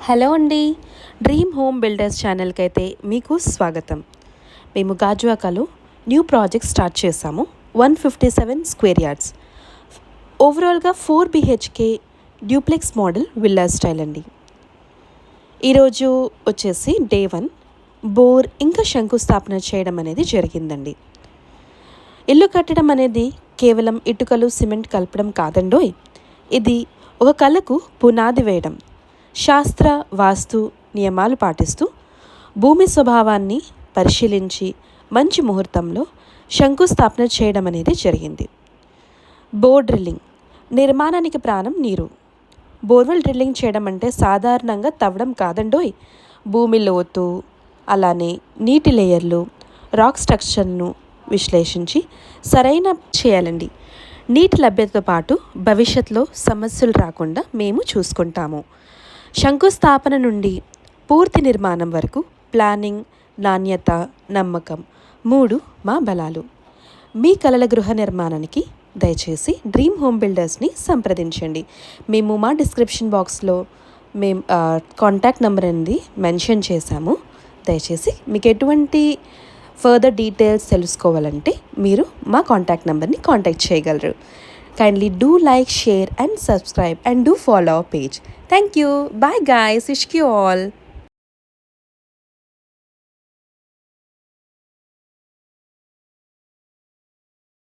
Hello అండి. Dream home builders ఛానల్కి అయితే మీకు స్వాగతం. మేము గాజువాకలో న్యూ ప్రాజెక్ట్ స్టార్ట్ చేసాము. 157 స్క్వేర్ యార్డ్స్, ఓవరాల్గా 4 BHK duplex model villa style అండి. ఈరోజు వచ్చేసి డే 1 బోర్ ఇంకా శంకుస్థాపన చేయడం అనేది జరిగిందండి. ఇల్లు కట్టడం అనేది కేవలం ఇటుకలు సిమెంట్ కలపడం కాదండోయ్. ఇది ఒక కళకు పునాది వేయడం, శాస్త్ర వాస్తు నియమాలు పాటిస్తూ భూమి స్వభావాన్ని పరిశీలించి మంచి ముహూర్తంలో శంకుస్థాపన చేయడం అనేది జరిగింది. బోర్ డ్రిల్లింగ్, నిర్మాణానికి ప్రాణం నీరు. బోర్వెల్ డ్రిల్లింగ్ చేయడం అంటే సాధారణంగా తవ్వడం కాదండోయ్. భూమి లోతు, అలానే నీటి లేయర్లు, రాక్ స్ట్రక్చర్ను విశ్లేషించి సరైన చేయాలండి. నీటి లభ్యతతో పాటు భవిష్యత్తులో సమస్యలు రాకుండా మేము చూసుకుంటాము. శంకుస్థాపన నుండి పూర్తి నిర్మాణం వరకు ప్లానింగ్, నాణ్యత, నమ్మకం 3 మా బలాలు. మీ కలల గృహ నిర్మాణానికి దయచేసి డ్రీమ్ హోమ్ బిల్డర్స్ని సంప్రదించండి. మేము మా డిస్క్రిప్షన్ బాక్స్లో కాంటాక్ట్ నెంబర్ అనేది మెన్షన్ చేశాము. దయచేసి మీకు ఎటువంటి ఫర్దర్ డీటెయిల్స్ తెలుసుకోవాలంటే మీరు మా కాంటాక్ట్ నెంబర్ని కాంటాక్ట్ చేయగలరు. Kindly do like, share and subscribe and do follow our page. Thank you. Bye guys. Wish you all.